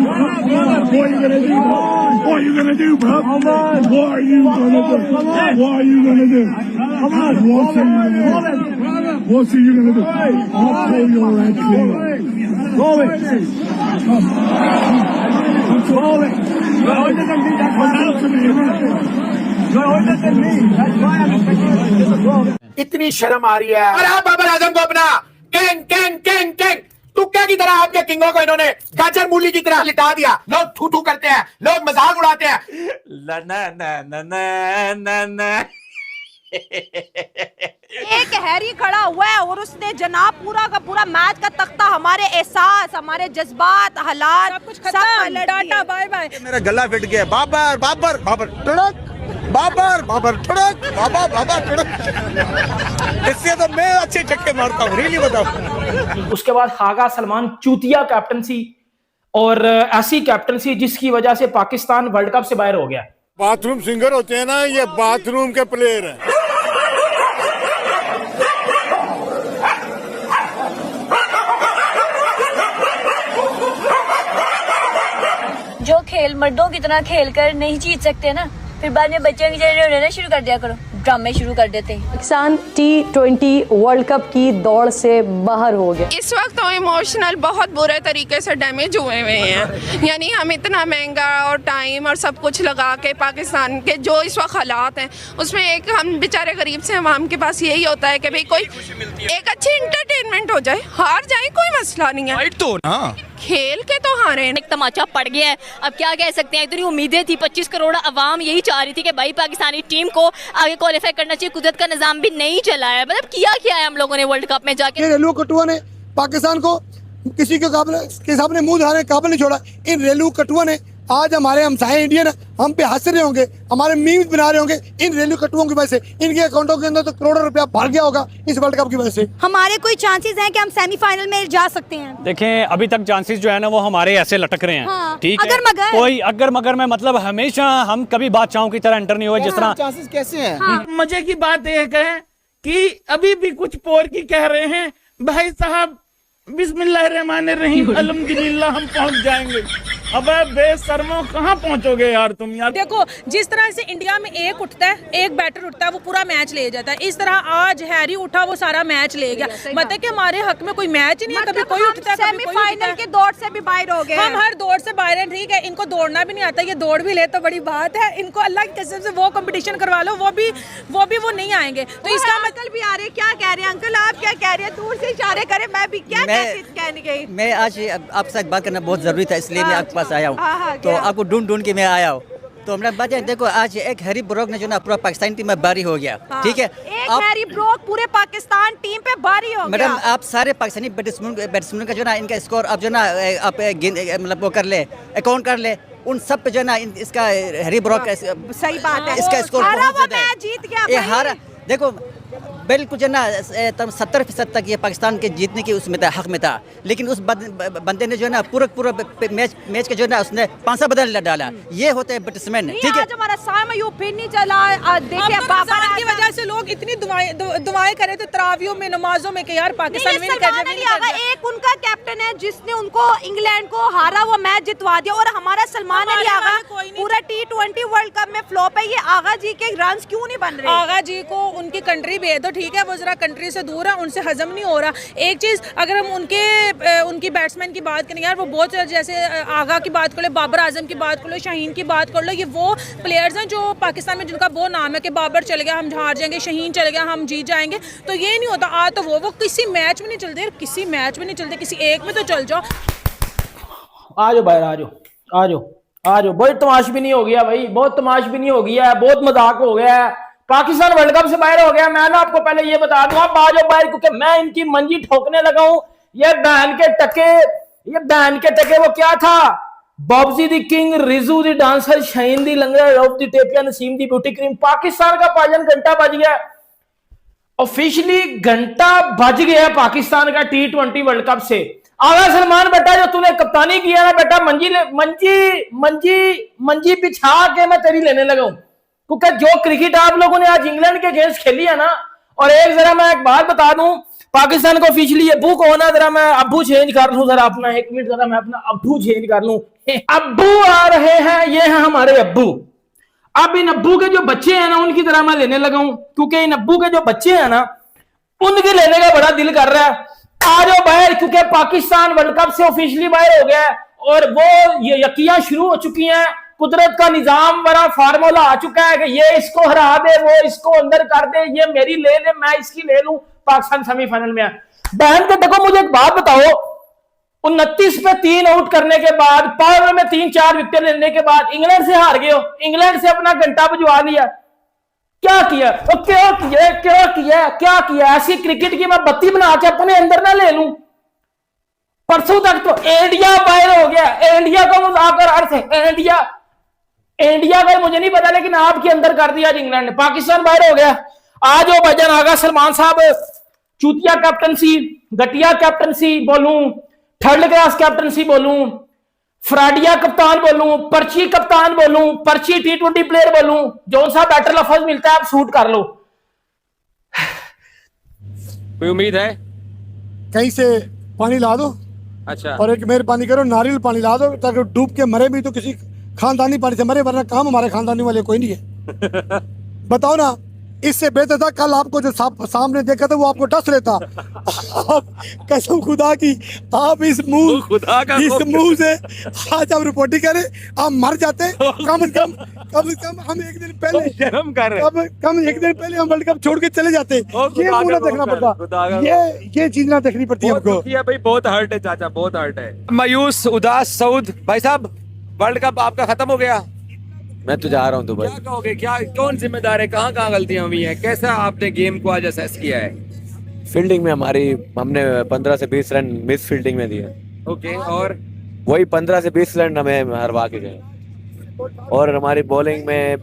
What are you gonna do? What are you gonna do, bro? What are you gonna do? What are you gonna do? What are you gonna do? I'll pull your head clean. Roll it. Roll it. You're older than me. That's why I'm You're older than me. That's why I'm इतनी शर्म आ रही है। और आप बाबर आजम को अपना Kang Kang Kang Kang तुक्के की तरह आपके किंगों को इन्होंने गाजर मूली की तरह लिटा दिया। लोग थू थू करते हैं, लोग मजाक उड़ाते हैं। एक हैरी खड़ा हुआ है और उसने जनाब पूरा का पूरा मैच का तख्ता हमारे एहसास, हमारे जज्बात, हालात सब कुछ खत्म। Tata bye bye. मेरा गला फिट गया। बाबर बाबर बाबर टुड़क, बाबर बाबर टुड़क, बाबा बाबा टुड़क। इससे तो मैं अच्छे छक्के मारता हूँ, रियली बताओ। उसके बाद खागा सलमान चूतिया कैप्टनसी और ऐसी कैप्टनसी जिसकी वजह से पाकिस्तान वर्ल्ड कप से बाहर हो गया। बाथरूम सिंगर होते हैं ना, ये बाथरूम के प्लेयर हैं। जो खेल मर्दों की तरह खेल कर नहीं जीत सकते ना, फिर बाद में बच्चों की जगह रोना शुरू कर दिया करो, ड्रामे शुरू कर देते हैं। पाकिस्तान T20 वर्ल्ड कप की दौड़ से बाहर हो गया। इस वक्त तो इमोशनल बहुत बुरे तरीके से डैमेज हुए हुए हैं। यानी हम इतना महंगा और टाइम और सब कुछ लगा के पाकिस्तान के जो इस वक्त हालात हैं उसमें एक हम बेचारे गरीब से अवाम के पास यही होता है कि भाई कोई एक अच्छी इंटरटेनमेंट हो जाए, हार जाए कोई मसला नहीं है, तो ना खेल के तो हारे। एक तमाचा पड़ गया है, अब क्या कह सकते हैं। इतनी उम्मीदें थी, 25 करोड़ अवाम यही चाह रही थी कि भाई पाकिस्तानी टीम को आगे क्वालिफाई करना चाहिए। कुदरत का निजाम भी नहीं चला है, मतलब किया क्या है हम लोगों ने वर्ल्ड कप में जाके। रेलू कटुआ ने पाकिस्तान को किसी के सामने मुंह दिखाने काबिल नहीं छोड़ा। इन रेलू कटुआ ने आज हमारे हमसाए इंडियन हम पे हंस रहे होंगे, हमारे मीम्स बना रहे होंगे इन रेलू कटुओं की वजह से। इनके अकाउंटों के अंदर तो करोड़ों रुपया भर गया होगा इस वर्ल्ड कप की वजह से। हमारे कोई चांसेस हैं कि हम सेमीफाइनल में जा सकते हैं? देखें अभी तक चांसेस जो है ना वो हमारे ऐसे लटक रहे हैं। हाँ, ठीक है, अगर मगर कोई अगर मगर में मतलब हमेशा हम कभी बादशाहों की तरह एंटर नहीं हुए जिस तरह। चांसेस कैसे हैं? हाँ। मजे की बात एक है कि अभी भी कुछ पोर की कह रहे हैं भाई साहब बिस्मिल्लाहिर्रहमानिर्रहीम अल्हम्दुलिल्लाह हम पहुंच जाएंगे। अबे बेशर्मो कहाँ पहुंचोगे यार तुम यार। देखो जिस तरह से इंडिया में एक उठता है, एक बैटर उठता है, वो पूरा मैच ले जाता है। इस तरह आज हैरी उठा, वो सारा मैच ले गया। मतलब कि हमारे हक में कोई मैच ही नहीं है, कभी कोई उठता है, कभी कोई सेमीफाइनल के दौड़ से भी बाहर हो गए। हम हर दौड़ से बाहर हैं। ठीक है, इनको दौड़ना भी नहीं आता, ये दौड़ भी ले तो बड़ी बात है। इनको अल्लाह की कसम से वो कंपटीशन करवा लो, वो भी वो नहीं आएंगे। तो इसका मतलब भी आ रहे क्या कह रहे हैं अंकल, आप क्या कह रहे हैं? दूर से इशारे करें, मैं भी क्या कहने गई। मैं आज आपके साथ बात करना बहुत जरूरी था, इसलिए मैं आपके पास आया हूँ। तो आपको ढूंढ के मैं आया हूँ। तो हमने बात देखो आज एक हैरी ब्रोक ने जो ना पूरा पाकिस्तान टीम में बारी हो गया। ठीक है, एक हैरी ब्रोक पूरे पाकिस्तान टीम पे बारी हो गया। मैडम आप सारे पाकिस्तानी बैट्समैन का जो ना इनका स्कोर आप जो ना आप मतलब वो कर ले, अकाउंट कर ले, उन सब पे जो ना इसका हैरी ब्रोक सही बात है, इसका स्कोर बहुत ज्यादा है। जीत गया हारा देखो बिल्कुल जो ना 70% तक ये पाकिस्तान के जीतने की उसमें था, हक में था। लेकिन उस बंदे ने जो है ना पूरा मैच का जो है ना उसने पांसा बदल डाला। ये होते हैं बैट्समैन। ठीक है, आज हमारा सामने यू फिर नहीं चला। देखिए बाबर की वजह से लोग इतनी दुआएं करे थे तरावियों में, नमाजों में कि यार पाकिस्तान में एक उनका कैप्टन है जिसने उनको इंग्लैंड को हारा हुआ मैच जितवा दिया। और हमारा सलमान अली आगा पूरा T20 वर्ल्ड कप में फ्लॉप है। ये आगा जी के रन क्यों नहीं बन रहे? आगा जी को उनकी कंट्री भेज दो, ठीक है, वो जरा कंट्री से दूर है, उनसे हजम नहीं हो रहा। एक चीज अगर हम उनकी बैट्समैन की बात करें यार, वो बहुत जैसे आगा की बात कर लो, बाबर आजम की बात कर लो, शाहीन की बात कर लो, ये वो प्लेयर्स हैं जो पाकिस्तान में जिनका वो नाम है कि बाबर चले गया हम हार जाएंगे, शाहीन चले गया हम जीत जाएंगे। तो ये नहीं होता। आ तो वो किसी मैच में नहीं चलते, किसी मैच में नहीं चलते, किसी एक में तो चल जाओ। आ जाओ बाहर, आ जाओ। बहुत तमाश भी नहीं हो गया भाई, बहुत तमाश भी नहीं हो गया, बहुत मजाक हो गया है। पाकिस्तान वर्ल्ड कप से बाहर हो गया। मैं ना आपको पहले ये बता दूं, आप आ जाओ बाहर, क्योंकि मैं इनकी मंजी ठोकने लगा हूं। ये बहन के टके वो क्या था? बॉब्जी दी किंग, रिजू दी डांसर, शाहीन दी लंगड़ा, रऊफ दी टेपिया, नसीम दी ब्यूटी क्रीम। पाकिस्तान का पाजन घंटा बज गया, ऑफिशियली घंटा बज गया पाकिस्तान का T20 वर्ल्ड कप से। आगा सलमान बेटा, जो तूने कप्तानी किया ना बेटा, मंजी बिछा के मैं तेरी लेने लगा हूं। क्योंकि जो क्रिकेट आप लोगों ने आज इंग्लैंड के अगेंस्ट खेली है ना, और एक जरा मैं एक बात बता दूं, पाकिस्तान को ऑफिशियली अब्बू को होना, जरा मैं अब्बू चेंज कर लूं जरा अपना, 1 मिनट जरा मैं अपना अब्बू चेंज कर लूं। अब्बू आ रहे हैं, ये हैं हमारे अब्बू। अब इन अब्बू के जो बच्चे हैं ना उनकी तरह मैं लेने लगा हूं, क्योंकि इन अब्बू के जो बच्चे हैं ना उनके लेने का बड़ा दिल कर रहा है। आ जाओ बाहर, क्योंकि पाकिस्तान वर्ल्ड कप से ऑफिशियली बाहर हो गया है और वो ये यकियां शुरू हो चुकी हैं। कुदरत का निजाम बड़ा फार्मूला आ चुका है कि ये इसको हरा दे, वो इसको अंदर कर दे, ये मेरी ले ले, मैं इसकी ले लूं। पाकिस्तान सेमीफाइनल में है। बहन के देखो, मुझे एक बात बताओ, 29 पे 3 आउट करने के बाद, पावर में 3-4 विकेट लेने के बाद इंग्लैंड से हार गए हो, इंग्लैंड से अपना घंटा बजवा लिया। क्या किया? तो क्या किया? ऐसी क्रिकेट की मैं बत्ती बना के अपने अंदर ना ले लूं। परसों तक तो इंडिया बाहर हो गया। इंडिया का आकर अर्थ है इंडिया का मुझे नहीं पता, लेकिन आपके अंदर कर दिया इंग्लैंड ने। पाकिस्तान बाहर हो गया। आज वो भजन आगा सलमान साहब, चूतिया कैप्टनसी, घटिया कैप्टनसी बोलूं, थर्ड क्लास कैप्टनसी बोलूं, फ्राडिया कप्तान बोलूं, पर्ची कप्तान बोलूं, पर्ची T20 प्लेयर बोलूं, जो सा बेटर लफ्ज मिलता है आप सूट कर लो। कोई उम्मीद है? कहीं से पानी ला दो। अच्छा। और एक मेहरबानी करो, नारियल पानी ला दो, ताकि डूब के मरे भी तो किसी खानदानी पानी से मरे, वरना काम हमारे खानदानी वाले कोई नहीं है। बताओ ना, इससे बेहतर था कल आपको जो सामने देखा था वो आपको टच लेता। आप कसम खुदा की, आप इस मुंह से आज आप रिपोर्टिंग करें, आप मर जाते। कम से कम हम एक दिन पहले शर्म कर रहे हैं। कम एक दिन पहले हम वर्ल्ड कप छोड़ के चले जाते। ये मुंह ना देखना पड़ता, ये चीज ना देखनी पड़ती हमको। भाई बहुत हर्ट है चाचा, बहुत हर्ट है। मायूस, उदास, सऊद भाई साहब, वर्ल्ड कप आपका खत्म हो गया। मैं तो जा रहा हूँ दुबई। क्या कहोगे, क्या कौन जिम्मेदार है, कहाँ गलतियां हुई हैं, कैसा आपने गेम को आज असेस किया है? फील्डिंग में हमने 15 से 20 रन मिस फील्डिंग में दिए। ओके, और वही 15 से 20 रन हमें हरवा के गए। और हमारी बॉलिंग में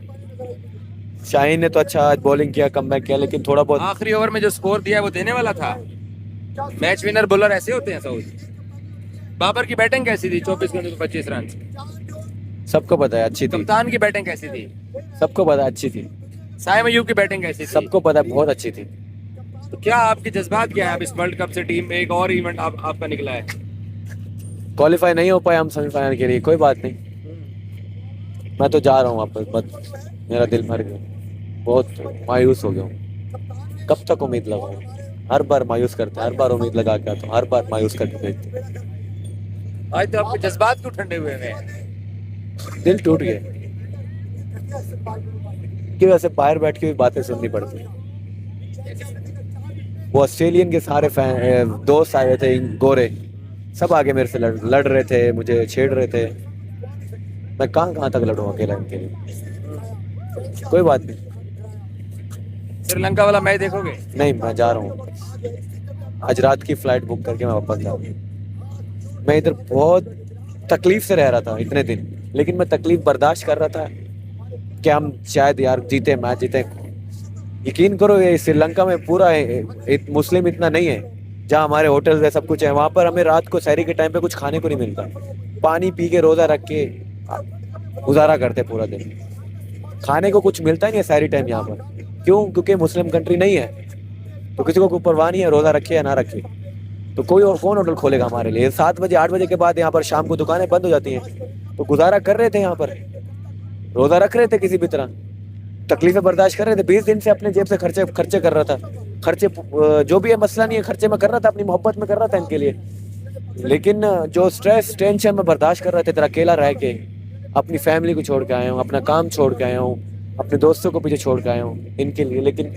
शाहीन ने तो अच्छा आज बॉलिंग किया, कमबैक किया, लेकिन थोड़ा बहुत आखिरी ओवर में जो स्कोर दिया वो देने वाला था। मैच विनर बॉलर ऐसे होते हैं सऊद। बाबर की बैटिंग कैसी थी? 24 गेंदों में 25 रन। सबको पता है अच्छी थी। कप्तान की बैटिंग कैसी थी? सबको पता अच्छी थी। साइम अयूब की बैटिंग कैसी थी? सबको पता बहुत अच्छी थी। तो क्या आपके जज्बात क्या है? अब इस वर्ल्ड कप से टीम में एक और इवेंट आपका निकला है। क्वालिफाई नहीं हो पाए हम सेमीफाइनल के लिए, कोई बात नहीं, मैं तो जा रहा हूँ वापस। बस मेरा दिल भर गया, बहुत मायूस हो गया हूँ। कब तक उम्मीद लगाऊं? हर बार मायूस करते, हर बार उम्मीद लगा के आता हूँ, हर बार मायूस करके भेजते। आज तो आपके जज्बात क्यों ठंडे हुए हैं? दिल टूट गया कि वैसे बाहर बैठ के भी बातें सुननी पड़ती हैं। वो ऑस्ट्रेलियन के सारे दोस्त आए थे, गोरे सब आगे मेरे से लड़ रहे थे, मुझे छेड़ रहे थे। मैं कहाँ तक लड़ूं अकेला इनके लिए? कोई बात नहीं। श्रीलंका वाला मैच देखोगे? नहीं, मैं जा रहा हूँ। आज रात की फ्लाइट बुक करके मैं वापस जाऊँगा। मैं इधर बहुत तकलीफ से रह रहा था इतने दिन, लेकिन मैं तकलीफ बर्दाश्त कर रहा था कि हम शायद यार जीते, मैच जीते। यकीन करो, ये श्रीलंका में पूरा मुस्लिम इतना नहीं है। जहाँ हमारे होटल है, सब कुछ है, वहाँ पर हमें रात को सहरी के टाइम पे कुछ खाने को नहीं मिलता। पानी पी के रोजा रख के गुजारा करते पूरा दिन। खाने को कुछ मिलता ही नहीं है सहरी टाइम यहाँ पर। क्यों? क्योंकि मुस्लिम कंट्री नहीं है, तो किसी को कोई परवाह नहीं है रोजा रखे या ना रखे। तो कोई और कौन होटल खोलेगा हमारे लिए? 7 बजे 8 बजे के बाद यहाँ पर शाम को दुकानें बंद हो जाती हैं। तो गुजारा कर रहे थे, यहाँ पर रोजा रख रहे थे, किसी भी तरह तकलीफें बर्दाश्त कर रहे थे। 20 दिन से अपने जेब से खर्चे कर रहा था। खर्चे जो भी है मसला नहीं है, खर्चे में कर रहा था, अपनी मोहब्बत में कर रहा था इनके लिए। लेकिन जो स्ट्रेस टेंशन में बर्दाश्त कर रहे थे, तेरा अकेला रह के अपनी फैमिली को छोड़ के आया हूँ, अपना काम छोड़ के आया हूँ, अपने दोस्तों को पीछे छोड़ के आया हूँ इनके लिए। लेकिन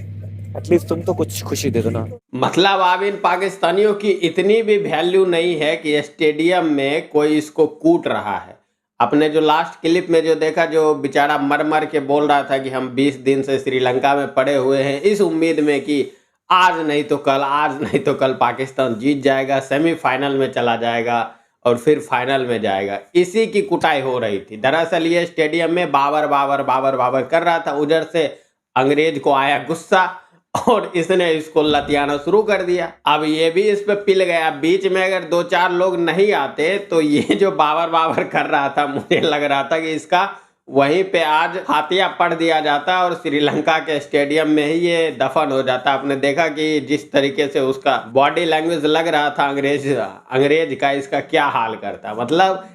एटलीस्ट तुम तो कुछ खुशी दे दो ना। मतलब अब इन पाकिस्तानियों की इतनी भी वैल्यू नहीं है कि स्टेडियम में कोई इसको कूट रहा है। अपने जो लास्ट क्लिप में जो देखा, जो बेचारा मर के बोल रहा था कि हम 20 दिन से श्रीलंका में पड़े हुए हैं इस उम्मीद में कि आज नहीं तो कल पाकिस्तान जीत जाएगा, सेमीफाइनल में चला जाएगा और फिर फाइनल में जाएगा। इसी की कुटाई हो रही थी। दरअसल ये स्टेडियम में बाबर कर रहा था। उधर से अंग्रेज को आया गुस्सा और इसने इसको लतियाना शुरू कर दिया। अब ये भी इस पे पिल गया। बीच में अगर 2-4 लोग नहीं आते तो ये जो बाबर कर रहा था, मुझे लग रहा था कि इसका वहीं पे आज हाथिया पढ़ दिया जाता और श्रीलंका के स्टेडियम में ही ये दफन हो जाता। आपने देखा कि जिस तरीके से उसका बॉडी लैंग्वेज लग रहा था अंग्रेज का, इसका क्या हाल करता। मतलब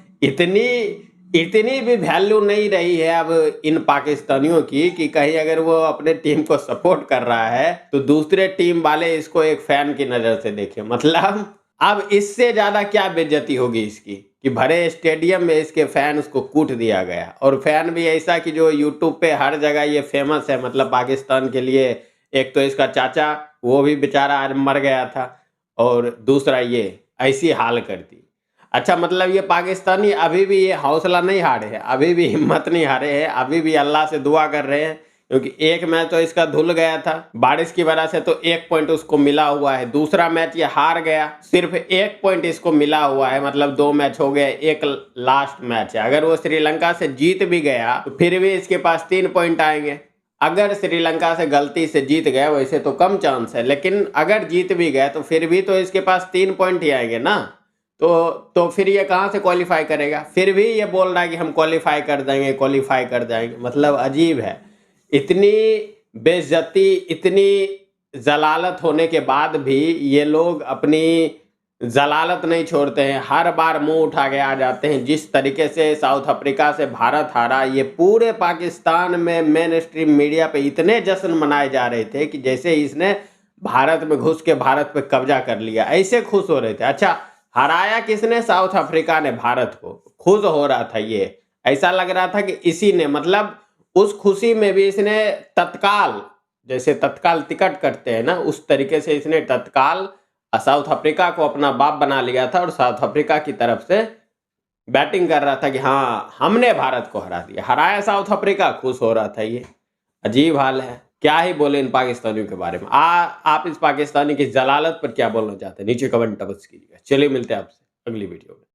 इतनी भी वैल्यू नहीं रही है अब इन पाकिस्तानियों की कि कहीं अगर वो अपने टीम को सपोर्ट कर रहा है तो दूसरे टीम वाले इसको एक फैन की नजर से देखें। मतलब अब इससे ज्यादा क्या बेइज्जती होगी इसकी कि भरे स्टेडियम में इसके फैंस को कूट दिया गया, और फैन भी ऐसा कि जो यूट्यूब पे हर जगह ये फेमस है। मतलब पाकिस्तान के लिए एक तो इसका चाचा, वो भी बेचारा आज मर गया था, और दूसरा ये ऐसी हाल कर दी। अच्छा, मतलब ये पाकिस्तानी अभी भी ये हौसला नहीं हारे हैं, अभी भी हिम्मत नहीं हारे हैं, अभी भी अल्लाह से दुआ कर रहे हैं, क्योंकि एक मैच तो इसका धुल गया था बारिश की वजह से, तो 1 पॉइंट उसको मिला हुआ है। दूसरा मैच ये हार गया, सिर्फ 1 पॉइंट इसको मिला हुआ है। मतलब 2 मैच हो गए, एक लास्ट मैच है। अगर वो श्रीलंका से जीत भी गया तो फिर भी इसके पास 3 पॉइंट आएंगे। अगर श्रीलंका से गलती से जीत गया, वैसे तो कम चांस है, लेकिन अगर जीत भी गया तो फिर भी तो इसके पास 3 पॉइंट ही आएंगे ना। तो फिर ये कहाँ से क्वालिफाई करेगा? फिर भी ये बोल रहा है कि हम क्वालिफाई कर जाएंगे। मतलब अजीब है, इतनी बेइज्जती, इतनी जलालत होने के बाद भी ये लोग अपनी जलालत नहीं छोड़ते हैं, हर बार मुंह उठा के आ जाते हैं। जिस तरीके से साउथ अफ्रीका से भारत हारा, ये पूरे पाकिस्तान में मेन स्ट्रीम मीडिया पे इतने जश्न मनाए जा रहे थे कि जैसे इसने भारत में घुस के भारत पे कब्जा कर लिया, ऐसे खुश हो रहे थे। अच्छा, हराया किसने? साउथ अफ्रीका ने भारत को। खुश हो रहा था ये, ऐसा लग रहा था कि इसी ने, मतलब उस खुशी में भी इसने तत्काल, जैसे तत्काल टिकट करते हैं ना, उस तरीके से इसने तत्काल साउथ अफ्रीका को अपना बाप बना लिया था और साउथ अफ्रीका की तरफ से बैटिंग कर रहा था कि हाँ हमने भारत को हरा दिया, हराया साउथ अफ्रीका, खुश हो रहा था ये। अजीब हाल है, क्या ही बोले इन पाकिस्तानियों के बारे में। आप इस पाकिस्तानी की जलालत पर क्या बोलना चाहते हैं? नीचे कमेंट अवश्य कीजिएगा। चलिए मिलते हैं आपसे अगली वीडियो में।